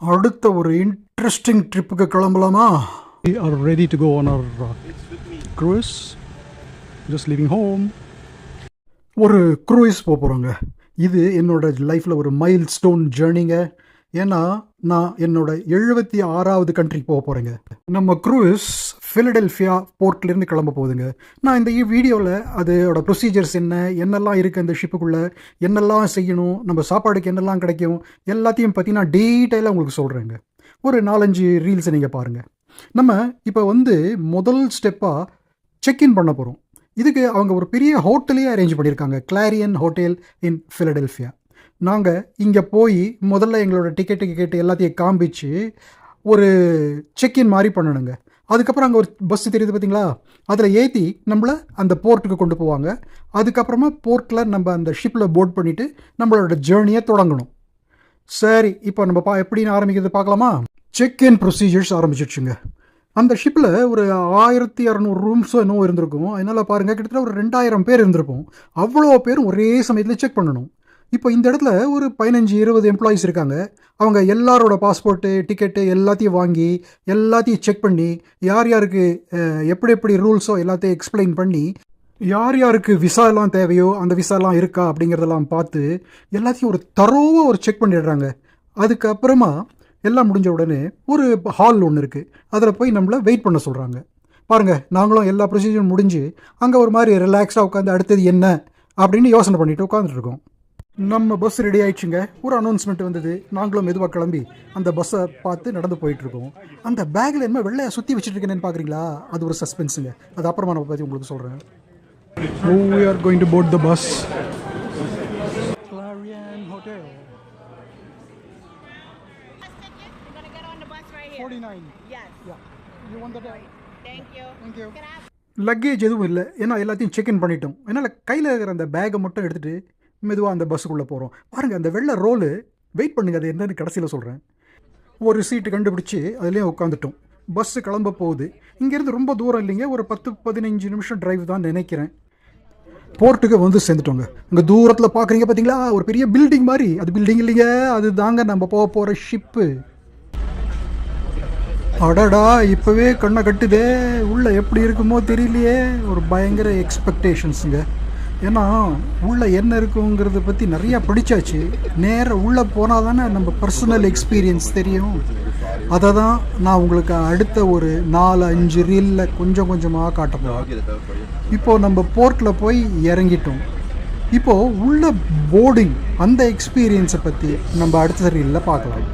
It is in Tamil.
அடுத்த ஒரு இன்ட்ரெஸ்டிங் ட்ரிப்புக்கு கிளம்பலாமா? We are ready to go on our cruise. Just leaving home. ஒரு க்ரூயிஸ் போகிறோங்க. இது என்னோட லைஃப்பில் ஒரு மைல் ஸ்டோன் ஜேர்னிங்க. ஏன்னா நான் என்னோட 76வது கண்ட்ரிக்கு போக போகிறேங்க. நம்ம க்ரூயிஸ் ஃபிலடெல்ஃபியா போர்ட்லேருந்து கிளம்ப போகுதுங்க. நான் இந்த வீடியோவில் அதோட ப்ரொசீஜர்ஸ் என்னெல்லாம் இருக்குது, அந்த ஷிப்புக்குள்ளே என்னெல்லாம் செய்யணும், நம்ம சாப்பாடுக்கு என்னெல்லாம் கிடைக்கும், எல்லாத்தையும் பற்றி நான் டீட்டெயிலாக உங்களுக்கு சொல்கிறேங்க. ஒரு 4-5 ரீல்ஸை நீங்கள் பாருங்கள். நம்ம இப்போ முதல் ஸ்டெப்பாக செக்இன் பண்ண போகிறோம். இதுக்கு அவங்க ஒரு பெரிய ஹோட்டலே அரேஞ்ச் பண்ணியிருக்காங்க, கிளாரியன் ஹோட்டல் இன் ஃபிலடெல்ஃபியா. நாங்கள் இங்கே போய் முதல்ல எங்களோட டிக்கெட்டு எல்லாத்தையும் காமிச்சு ஒரு செக்இன் மாதிரி பண்ணணுங்க. அதுக்கப்புறம் அங்கே ஒரு பஸ்ஸு தெரியுது பார்த்தீங்களா, அதில் ஏற்றி நம்மளை அந்த போர்ட்டுக்கு கொண்டு போவாங்க. அதுக்கப்புறமா போர்ட்டில் நம்ம அந்த ஷிப்பில் போர்ட் பண்ணிவிட்டு நம்மளோட ஜேர்னியை தொடங்கணும். சரி, இப்போ நம்ம எப்படின்னு ஆரம்பிக்கிறது பார்க்கலாமா? செக்இன் ப்ரொசீஜர்ஸ் ஆரம்பிச்சிடுச்சுங்க. அந்த ஷிப்பில் ஒரு 1200 ரூம்ஸோ என்னவோ இருந்திருக்கும். அதனால் பாருங்கள், கிட்டத்தட்ட ஒரு 2000 பேர் இருந்திருப்போம். அவ்வளோ பேரும் ஒரே சமயத்தில் செக் பண்ணணும். இப்போ இந்த இடத்துல ஒரு 15-20 எம்ப்ளாயீஸ் இருக்காங்க. அவங்க எல்லாரோட பாஸ்போர்ட்டு, டிக்கெட்டு எல்லாத்தையும் வாங்கி எல்லாத்தையும் செக் பண்ணி யார் யாருக்கு எப்படி ரூல்ஸோ எல்லாத்தையும் எக்ஸ்பிளைன் பண்ணி யார் யாருக்கு விசாலாம் தேவையோ அந்த விசாலாம் இருக்கா அப்படிங்கிறதெல்லாம் பார்த்து எல்லாத்தையும் ஒரு தரோவாக ஒரு செக் பண்ணிடுறாங்க. அதுக்கப்புறமா எல்லாம் முடிஞ்ச உடனே ஒரு ஹால் ஒன்று இருக்குது, அதில் போய் நம்மளை வெயிட் பண்ண சொல்கிறாங்க. பாருங்கள், நாங்களும் எல்லா ப்ரொசீஜரும் முடிஞ்சு அங்கே ஒரு மாதிரி ரிலாக்ஸாக உட்காந்து அடுத்தது என்ன அப்படின்னு யோசனை பண்ணிவிட்டு உட்காந்துட்ருக்கோம். நம்ம பஸ் ரெடி ஆயிடுச்சுங்க. ஒரு அனௌன்ஸ்மெண்ட் வந்தது. நாங்களும் மெதுவாக கிளம்பி அந்த பஸ்ஸை பார்த்து நடந்து போயிட்டுருக்கோம். அந்த பேக்கில் என்ன வெள்ளையாக சுற்றி வச்சுட்டுருக்கேன்னு பார்க்குறீங்களா, அது ஒரு சஸ்பென்ஸுங்க. அது அப்புறமா நம்ம பற்றி உங்களுக்கு சொல்கிறேன். We are going to board the bus. Clarion Hotel. 49. Yes. Yeah. You want that? Thank you. Thank you. Can I have... luggage எதுவும் இல்லை, ஏன்னா எல்லாத்தையும் செக்இன் பண்ணிட்டோம். அதனால் கையில் இருக்கிற அந்த பேக்கை மட்டும் எடுத்துகிட்டு மெதுவாக அந்த பஸ்ஸுக்குள்ளே போகிறோம். பாருங்கள், அந்த வெள்ளை ரோலு வெயிட் பண்ணுங்கள், அது என்னன்னு கடைசியில் சொல்கிறேன். ஒரு சீட்டு கண்டுபிடிச்சி அதுலேயும் உட்காந்துட்டோம். பஸ்ஸு கிளம்ப போகுது. இங்கேருந்து ரொம்ப தூரம் இல்லைங்க, ஒரு 10-15 நிமிஷம் டிரைவ் தான் நினைக்கிறேன். போர்ட்டுக்கு சேர்ந்துட்டோங்க. இங்கே தூரத்தில் பார்க்குறீங்க பார்த்தீங்களா, ஒரு பெரிய பில்டிங் மாதிரி. அது பில்டிங் இல்லைங்க, அது தாங்க நம்ம போக போகிற ஷிப்பு. அடடா, இப்போவே கண்ணை கட்டுதே. உள்ளே எப்படி இருக்குமோ தெரியலையே. ஒரு பயங்கர எக்ஸ்பெக்டேஷன்ஸுங்க. ஏன்னா உள்ளே என்ன இருக்குங்கிறத பற்றி நிறையா படித்தாச்சு. நேராக உள்ளே போனால் தானே நம்ம பர்சனல் எக்ஸ்பீரியன்ஸ் தெரியும். அதை தான் நான் உங்களுக்கு அடுத்த ஒரு 4-5 ரீலில் கொஞ்சம் கொஞ்சமாக காட்டப்போம். இப்போது நம்ம போர்ட்டில் போய் இறங்கிட்டோம். இப்போது உள்ள போர்டிங் அந்த எக்ஸ்பீரியன்ஸை பற்றி நம்ம அடுத்த ரீலில் பார்க்கலாம்.